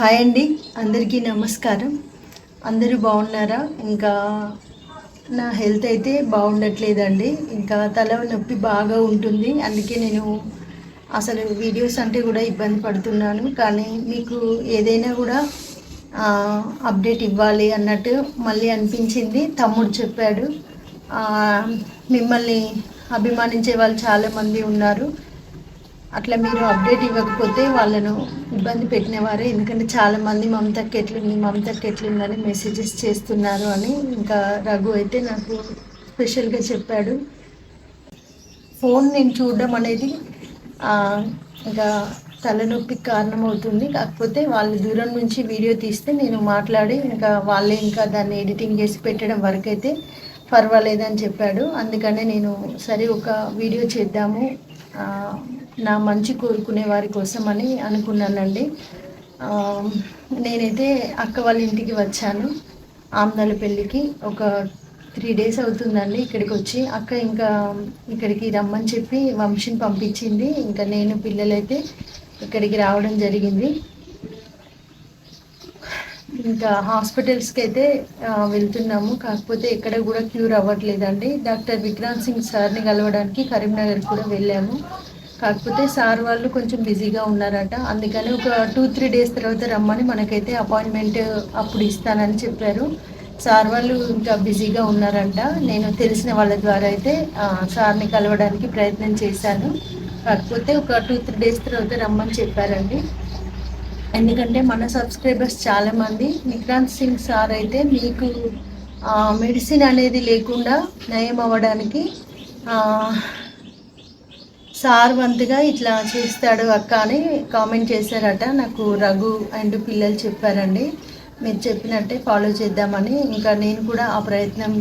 Hi అండి, అందరికీ నమస్కారం. అందరూ బాగున్నారా? ఇంకా నా హెల్త్ అయితే బాగుండట్లేదండి. ఇంకా తల నొప్పి బాగా ఉంటుంది. అందుకే నేను అసలు వీడియోస్ అంటే కూడా ఇబ్బంది పడుతున్నాను. కానీ మీకు ఏదైనా కూడా అప్డేట్ ఇవ్వాలి అన్నట్టు మళ్ళీ అనిపించింది. తమ్ముడు చెప్పాడు. మిమ్మల్ని అభిమానించే వాళ్ళు చాలామంది ఉన్నారు. అట్లా మీరు అప్డేట్ ఇవ్వకపోతే వాళ్ళను ఇబ్బంది పెట్టినవారే. ఎందుకంటే చాలామంది మమతకి ఎట్లుందని మెసేజెస్ చేస్తున్నారు అని. ఇంకా రఘు అయితే నాకు స్పెషల్గా చెప్పాడు. ఫోన్ నేను చూడడం అనేది ఇంకా తలనొప్పికి కారణమవుతుంది. కాకపోతే వాళ్ళు దూరం నుంచి వీడియో తీస్తే నేను మాట్లాడి ఇంకా వాళ్ళే ఇంకా దాన్ని ఎడిటింగ్ చేసి పెట్టడం వరకు అయితే పర్వాలేదని చెప్పాడు. అందుకనే నేను సరే ఒక వీడియో చేద్దాము నా మంచి కోరుకునే వారి కోసం అని అనుకున్నానండి. నేనైతే అక్క వాళ్ళ ఇంటికి వచ్చాను. ఆమ్దాల పెళ్ళికి ఒక 3 days అవుతుందండి ఇక్కడికి వచ్చి. అక్క ఇంకా ఇక్కడికి రమ్మని చెప్పి వంశీని పంపించింది. ఇంకా నేను పిల్లలైతే ఇక్కడికి రావడం జరిగింది. ఇంకా హాస్పిటల్స్కి అయితే వెళ్తున్నాము. కాకపోతే ఎక్కడ కూడా క్యూర్ అవ్వట్లేదండి. డాక్టర్ విక్రాంత్ సింగ్ సార్ని కలవడానికి కరీంనగర్ కూడా వెళ్ళాము. కాకపోతే సార్ వాళ్ళు కొంచెం బిజీగా ఉన్నారట. అందుకని ఒక 2-3 days తర్వాత రమ్మని మనకైతే అపాయింట్మెంట్ అప్పుడు ఇస్తానని చెప్పారు. సార్ వాళ్ళు ఇంకా బిజీగా ఉన్నారంట. నేను తెలిసిన వాళ్ళ ద్వారా అయితే సార్ని కలవడానికి ప్రయత్నం చేశాను. కాకపోతే ఒక 2-3 days తర్వాత రమ్మని చెప్పారండి. ఎందుకంటే మన సబ్స్క్రైబర్స్ చాలామంది విక్రాంత్ సింగ్ సార్ అయితే మీకు మెడిసిన్ అనేది లేకుండా నయం అవ్వడానికి సార్ వంతుగా ఇట్లా చేస్తాడు అక్క అని కామెంట్ చేశారట. నాకు రఘు అండ్ పిల్లలు చెప్పారండి. మీరు చెప్పినట్టే ఫాలో చేద్దామని. ఇంకా నేను కూడా ఆ ప్రయత్నం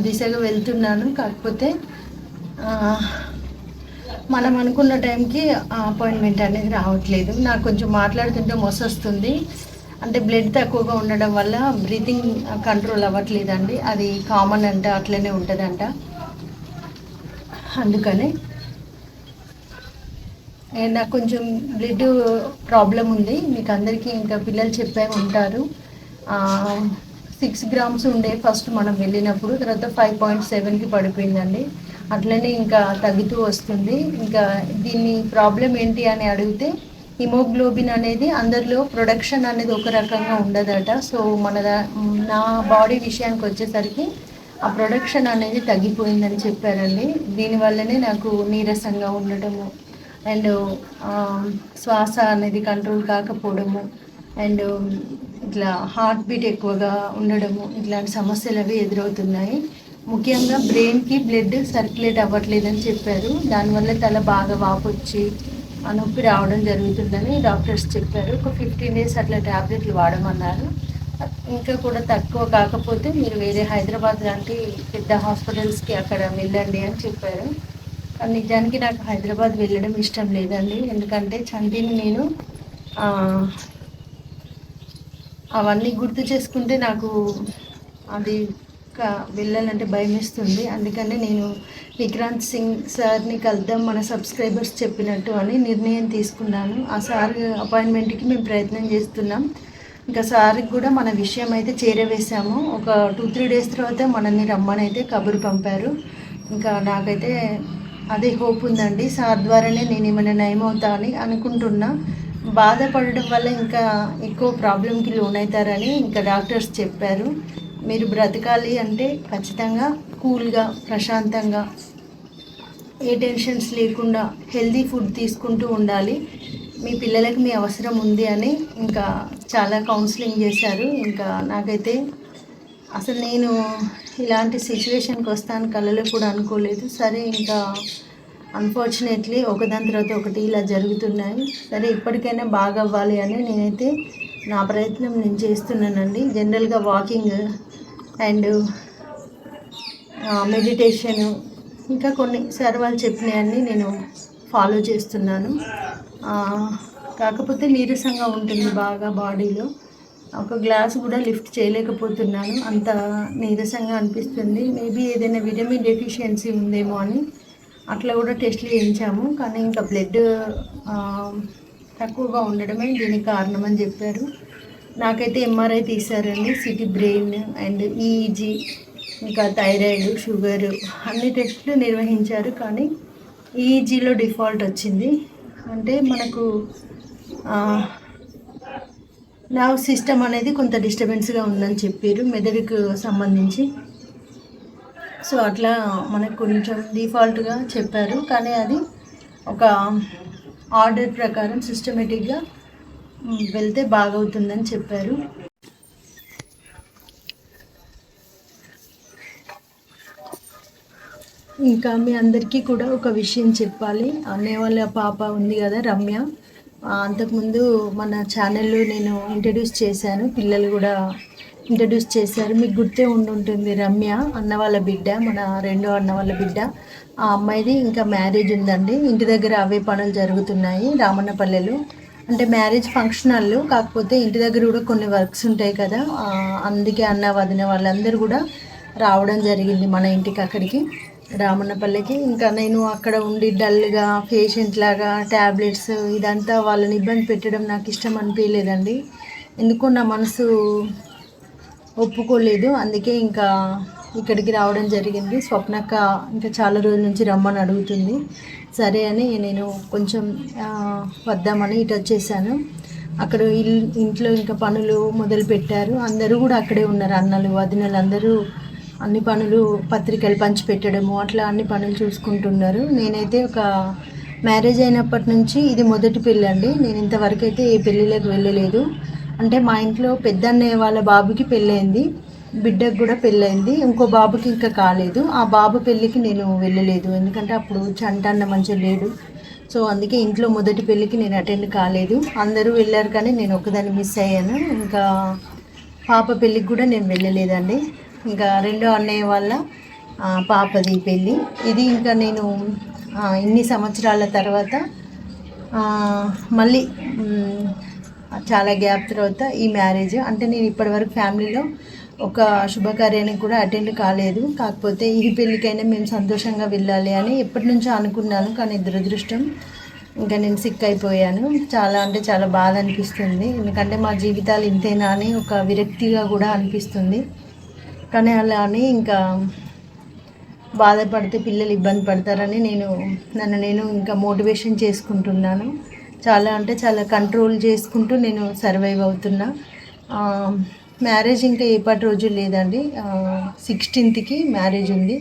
దిశగా వెళ్తున్నాను. కాకపోతే మనం అనుకున్న టైంకి అపాయింట్మెంట్ అనేది రావట్లేదు. నాకు కొంచెం మాట్లాడుతుంటే మొసొస్తుంది. అంటే బ్లడ్ తక్కువగా ఉండడం వల్ల బ్రీతింగ్ కంట్రోల్ అవ్వట్లేదండి. అది కామన్ అంట, అట్లనే ఉంటుందంట. అందుకని నాకు కొంచెం బ్లడ్ ప్రాబ్లం ఉంది. మీకు అందరికీ ఇంకా పిల్లలు చెప్పే ఉంటారు. 6 grams ఉండే ఫస్ట్ మనం వెళ్ళినప్పుడు, తర్వాత 5.7కి పడిపోయిందండి. అట్లనే ఇంకా తగ్గుతూ వస్తుంది. ఇంకా దీన్ని ప్రాబ్లం ఏంటి అని అడిగితే హిమోగ్లోబిన్ అనేది అందరిలో ప్రొడక్షన్ అనేది ఒక రకంగా ఉండదట. సో నా బాడీ విషయానికి వచ్చేసరికి ఆ ప్రొడక్షన్ అనేది తగ్గిపోయిందని చెప్పారండి. దీనివల్లనే నాకు నీరసంగా ఉండటము అండ్ శ్వాస అనేది కంట్రోల్ కాకపోవడము అండ్ ఇట్లా హార్ట్ బీట్ ఎక్కువగా ఉండడము, ఇట్లాంటి సమస్యలు అవి ఎదురవుతున్నాయి. ముఖ్యంగా బ్రెయిన్కి బ్లడ్ సర్క్యులేట్ అవ్వట్లేదని చెప్పారు. దానివల్ల తల బాగా వాపొచ్చి నొప్పి రావడం జరుగుతుందని డాక్టర్స్ చెప్పారు. ఒక 15 days అట్లా ట్యాబ్లెట్లు వాడమన్నారు. ఇంకా కూడా తక్కువ కాకపోతే మీరు వేరే హైదరాబాద్ లాంటి పెద్ద హాస్పిటల్స్కి అక్కడ వెళ్ళండి అని చెప్పారు. నిజానికి నాకు హైదరాబాద్ వెళ్ళడం ఇష్టం లేదండి. ఎందుకంటే చంటిని నేను అవన్నీ గుర్తు చేసుకుంటే నాకు అది వెళ్ళాలంటే భయం వేస్తుంది. అందుకని నేను విక్రాంత్ సింగ్ సార్ని కలుద్దాం మన సబ్స్క్రైబర్స్ చెప్పినట్టు అని నిర్ణయం తీసుకున్నాను. ఆ సార్ అపాయింట్మెంట్కి మేము ప్రయత్నం చేస్తున్నాం. ఇంకా సార్కి కూడా మన విషయం అయితే చేరవేశాము. ఒక 2-3 days తర్వాత మనల్ని రమ్మని అయితే కబురు పంపారు. ఇంకా నాకైతే అదే హోప్ ఉందండి. సార్ ద్వారానే నేను ఏమైనా నయమవుతా అని అనుకుంటున్నా. బాధపడడం వల్ల ఇంకా ఎక్కువ ప్రాబ్లంకి లోనవుతారని ఇంకా డాక్టర్స్ చెప్పారు. మీరు బ్రతకాలి అంటే ఖచ్చితంగా కూల్గా, ప్రశాంతంగా, ఏ టెన్షన్స్ లేకుండా హెల్దీ ఫుడ్ తీసుకుంటూ ఉండాలి. మీ పిల్లలకి మీ అవసరం ఉంది అని ఇంకా చాలా కౌన్సిలింగ్ చేశారు. ఇంకా నాకైతే అసలు నేను ఇలాంటి సిచ్యువేషన్కి వస్తాను కళ్ళలో కూడా అనుకోలేదు. సరే ఇంకా అన్ఫార్చునేట్లీ ఒకదాని తర్వాత ఒకటి ఇలా జరుగుతున్నాయి. సరే ఇప్పటికైనా బాగా అవ్వాలి అని నేనైతే నా ప్రయత్నం నేను చేస్తున్నానండి. జనరల్గా వాకింగ్ అండ్ మెడిటేషను ఇంకా కొన్ని సార్ వాళ్ళు చెప్పినవన్నీ నేను ఫాలో చేస్తున్నాను. కాకపోతే నీరసంగా ఉంటుంది బాగా బాడీలో. ఒక గ్లాస్ కూడా లిఫ్ట్ చేయలేకపోతున్నాను. అంత నీరసంగా అనిపిస్తుంది. మేబీ ఏదైనా విటమిన్ డెఫిషియన్సీ ఉందేమో అని అట్లా కూడా టెస్ట్లు చేయించాము. కానీ ఇంకా బ్లడ్ తక్కువగా ఉండడమే దీనికి కారణం అని చెప్పారు. నాకైతే ఎంఆర్ఐ తీశారండి, సిటీ బ్రెయిన్ అండ్ ఈఈజీ, ఇంకా థైరాయిడ్, షుగరు అన్ని టెస్టులు నిర్వహించారు. కానీ ఈఈజీలో డిఫాల్ట్ వచ్చింది. అంటే మనకు నర్వ్ సిస్టమ్ అనేది కొంత డిస్టర్బెన్స్గా ఉందని చెప్పారు మెదడుకు సంబంధించి. సో అట్లా మనకు కొంచెం డిఫాల్ట్గా చెప్పారు. కానీ అది ఒక ఆర్డర్ ప్రకారం సిస్టమేటిక్గా వెళ్తే బాగవుతుందని చెప్పారు. ఇంకా మీ అందరికీ కూడా ఒక విషయం చెప్పాలి. అన్నయ్య వాళ్ళ పాప ఉంది కదా రమ్య, అంతకుముందు మన ఛానల్లో నేను ఇంట్రడ్యూస్ చేశాను, పిల్లలు కూడా ఇంట్రడ్యూస్ చేశారు. మీకు గుర్తే ఉండుంటుంది. రమ్య అన్న వాళ్ళ బిడ్డ, మన రెండో అన్న వాళ్ళ బిడ్డ. ఆ అమ్మాయిది ఇంకా మ్యారేజ్ ఉందండి. ఇంటి దగ్గర అవే పనులు జరుగుతున్నాయి రామన్నపల్లెలో. అంటే మ్యారేజ్ ఫంక్షన్ హాల్లో, కాకపోతే ఇంటి దగ్గర కూడా కొన్ని వర్క్స్ ఉంటాయి కదా, అందుకే అన్న వదిన వాళ్ళందరూ కూడా రావడం జరిగింది మన ఇంటికి, అక్కడికి రామన్నపల్లికి. ఇంకా నేను అక్కడ ఉండి డల్గా పేషెంట్ లాగా ట్యాబ్లెట్స్ ఇదంతా వాళ్ళని ఇబ్బంది పెట్టడం నాకు ఇష్టం అనిపించలేదండి. ఎందుకో నా మనసు ఒప్పుకోలేదు. అందుకే ఇంకా ఇక్కడికి రావడం జరిగింది. స్వప్నక్క ఇంకా చాలా రోజుల నుంచి రమ్మని అడుగుతుంది. సరే అని నేను కొంచెం వద్దామని ఇటు వచ్చేసాను. అక్కడ ఇంట్లో ఇంకా పనులు మొదలు పెట్టారు. అందరూ కూడా అక్కడే ఉన్నారు, అన్నలు వదినలు అందరూ అన్ని పనులు, పత్రికలు పంచిపెట్టడము అట్లా అన్ని పనులు చూసుకుంటున్నారు. నేనైతే ఒక మ్యారేజ్ అయినప్పటి నుంచి ఇది మొదటి పెళ్ళి అండి. నేను ఇంతవరకు అయితే ఏ పెళ్ళిళ్ళకి వెళ్ళలేదు. అంటే మా ఇంట్లో పెద్దన్నయ్య వాళ్ళ బాబుకి పెళ్ళయింది, బిడ్డకు కూడా పెళ్ళయింది, ఇంకో బాబుకి ఇంకా కాలేదు. ఆ బాబు పెళ్ళికి నేను వెళ్ళలేదు, ఎందుకంటే అప్పుడు చంటన్న మంచిగా లేడు. సో అందుకే ఇంట్లో మొదటి పెళ్ళికి నేను అటెండ్ కాలేదు. అందరూ వెళ్ళారు కానీ నేను ఒకదాన్ని మిస్ అయ్యాను. ఇంకా పాప పెళ్ళికి కూడా నేను వెళ్ళలేదండి. ఇంకా రెండో అన్నయ్య వాళ్ళ పాపది పెళ్ళి ఇది. ఇంకా నేను ఇన్ని సంవత్సరాల తర్వాత మళ్ళీ చాలా గ్యాప్ తర్వాత ఈ మ్యారేజ్. అంటే నేను ఇప్పటివరకు ఫ్యామిలీలో ఒక శుభకార్యానికి కూడా అటెండ్ కాలేదు. కాకపోతే ఈ పెళ్ళికైనా మేము సంతోషంగా వెళ్ళాలి అని ఎప్పటి నుంచో అనుకున్నాను. కానీ దురదృష్టం ఇంకా నేను సిక్ అయిపోయాను. చాలా అంటే చాలా బాధ అనిపిస్తుంది. ఎందుకంటే మా జీవితాలు ఇంతేనా అని ఒక విరక్తిగా కూడా అనిపిస్తుంది. కానీ అలా అని ఇంకా బాధపడితే పిల్లలు ఇబ్బంది పడతారని నన్ను నేను ఇంకా మోటివేషన్ చేసుకుంటున్నాను. చాలా అంటే చాలా కంట్రోల్ చేసుకుంటూ నేను సర్వైవ్ అవుతున్నా. మ్యారేజ్ ఇంకా ఏపాటి రోజు లేదండి, 16th మ్యారేజ్ ఉంది.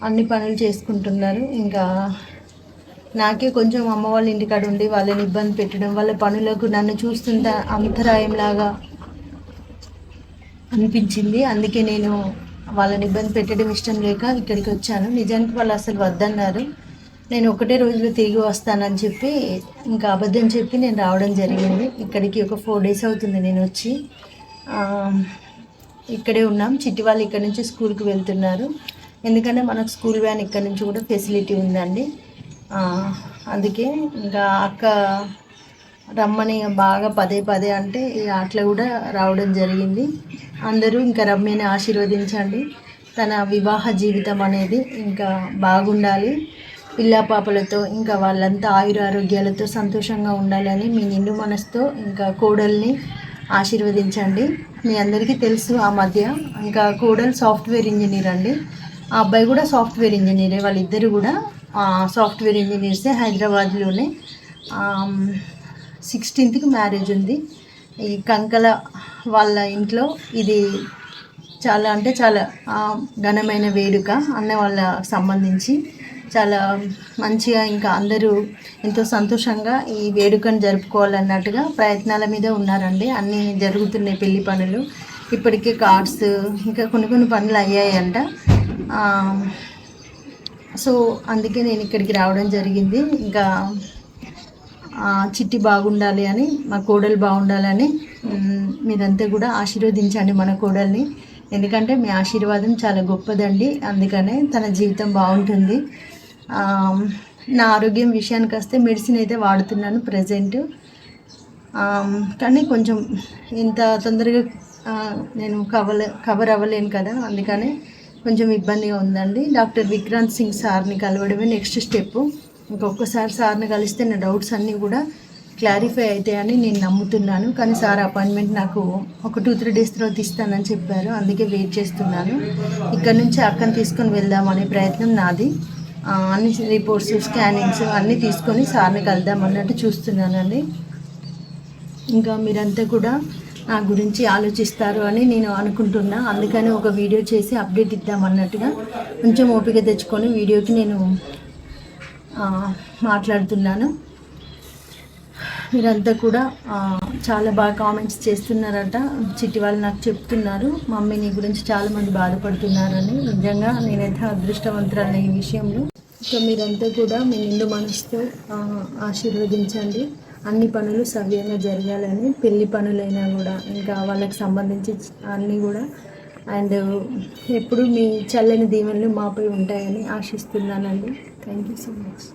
అన్ని పనులు చేసుకుంటున్నారు. ఇంకా నాకే కొంచెం అమ్మ వాళ్ళ ఇంటికాడ ఉండి వాళ్ళని ఇబ్బంది పెట్టడం, వాళ్ళ పనులకు నన్ను చూస్తుంటే అంతరాయంలాగా అనిపించింది. అందుకే నేను వాళ్ళని ఇబ్బంది పెట్టడం ఇష్టం లేక ఇక్కడికి వచ్చాను. నిజానికి వాళ్ళు అసలు వద్దన్నారు. నేను ఒకటే రోజులో తిరిగి వస్తానని చెప్పి ఇంకా అబద్ధం చెప్పి నేను రావడం జరిగింది. ఇక్కడికి ఒక 4 days అవుతుంది నేను వచ్చి. ఇక్కడే ఉన్నాం. చిట్టి వాళ్ళు ఇక్కడ నుంచి స్కూల్కి వెళ్తున్నారు. ఎందుకంటే మనకు స్కూల్ వ్యాన్ ఇక్కడ నుంచి కూడా ఫెసిలిటీ ఉందండి. అందుకే ఇంకా అక్క రమ్మని బాగా పదే అంటే అట్లా కూడా రావడం జరిగింది. అందరూ ఇంకా రమ్యని ఆశీర్వదించండి. తన వివాహ జీవితం అనేది ఇంకా బాగుండాలి, పిల్లా పాపలతో ఇంకా వాళ్ళంతా ఆయురారోగ్యాలతో సంతోషంగా ఉండాలని మీ నిండు మనసుతో ఇంకా కోడల్ని ఆశీర్వదించండి. మీ అందరికీ తెలుసు ఆ మధ్య ఇంకా కోడలు సాఫ్ట్వేర్ ఇంజనీర్ అండి, ఆ అబ్బాయి కూడా సాఫ్ట్వేర్ ఇంజనీరే. వాళ్ళిద్దరు కూడా సాఫ్ట్వేర్ ఇంజనీర్సే. హైదరాబాద్లోనే 16th మ్యారేజ్ ఉంది. ఈ కంకల వాళ్ళ ఇంట్లో ఇది చాలా అంటే చాలా ఘనమైన వేడుక. అన్న వాళ్ళ సంబంధించి చాలా మంచిగా ఇంకా అందరూ ఎంతో సంతోషంగా ఈ వేడుకను జరుపుకోవాలన్నట్టుగా ప్రయత్నాల మీద ఉన్నారండి. అన్నీ జరుగుతున్నాయి పెళ్లి పనులు. ఇప్పటికే కార్డ్స్ ఇంకా కొన్ని పనులు అయ్యాయంట. సో అందుకే నేను ఇక్కడికి రావడం జరిగింది. ఇంకా చిట్టి బాగుండాలి అని, మా కోడలు బాగుండాలని మీరంతా కూడా ఆశీర్వదించండి మన కోడల్ని. ఎందుకంటే మీ ఆశీర్వాదం చాలా గొప్పదండి. అందుకనే తన జీవితం బాగుంటుంది. నా ఆరోగ్యం విషయానికి వస్తే మెడిసిన్ అయితే వాడుతున్నాను ప్రజెంట్. కానీ కొంచెం ఇంత తొందరగా నేను కవర్ అవ్వలేను కదా, అందుకనే కొంచెం ఇబ్బందిగా ఉందండి. డాక్టర్ విక్రాంత్ సింగ్ సార్ని కలవడమే నెక్స్ట్ స్టెప్. ఇంకొకసారి సార్ని కలిస్తే నా డౌట్స్ అన్నీ కూడా క్లారిఫై అవుతాయని నేను నమ్ముతున్నాను. కానీ సార్ అపాయింట్మెంట్ నాకు ఒక 2-3 డేస్ తర్వాత ఇస్తానని చెప్పారు. అందుకే వెయిట్ చేస్తున్నాను. ఇక్కడ నుంచి అక్కని తీసుకొని వెళ్దామనే ప్రయత్నం నాది. అన్ని రిపోర్ట్స్, స్కానింగ్స్ అన్నీ తీసుకొని సార్ని కలుద్దాం అన్నట్టు చూస్తున్నానండి. ఇంకా మీరంతా కూడా నా గురించి ఆలోచిస్తారు అని నేను అనుకుంటున్నా. అందుకని ఒక వీడియో చేసి అప్డేట్ ఇద్దామన్నట్టుగా కొంచెం ఓపిక తెచ్చుకొని వీడియోకి నేను మాట్లాడుతున్నాను. మీరంతా కూడా చాలా బాగా కామెంట్స్ చేస్తున్నారట. చిట్టి వాళ్ళు నాకు చెప్తున్నారు, మమ్మీ నీ గురించి చాలామంది బాధపడుతున్నారని. నిజంగా నేనైతే అదృష్టవంతురాలు ఈ విషయంలో. సో మీరంతా కూడా మీ నిండు మనసుతో ఆశీర్వదించండి. అన్ని పనులు సవ్యంగా జరగాలని, పెళ్లి పనులైనా కూడా ఇంకా వాళ్ళకి సంబంధించి అన్నీ కూడా. అండ్ ఎప్పుడు మీ చల్లని దీవెనలు మాపై ఉంటాయని ఆశిస్తున్నానండి. Thank you so much.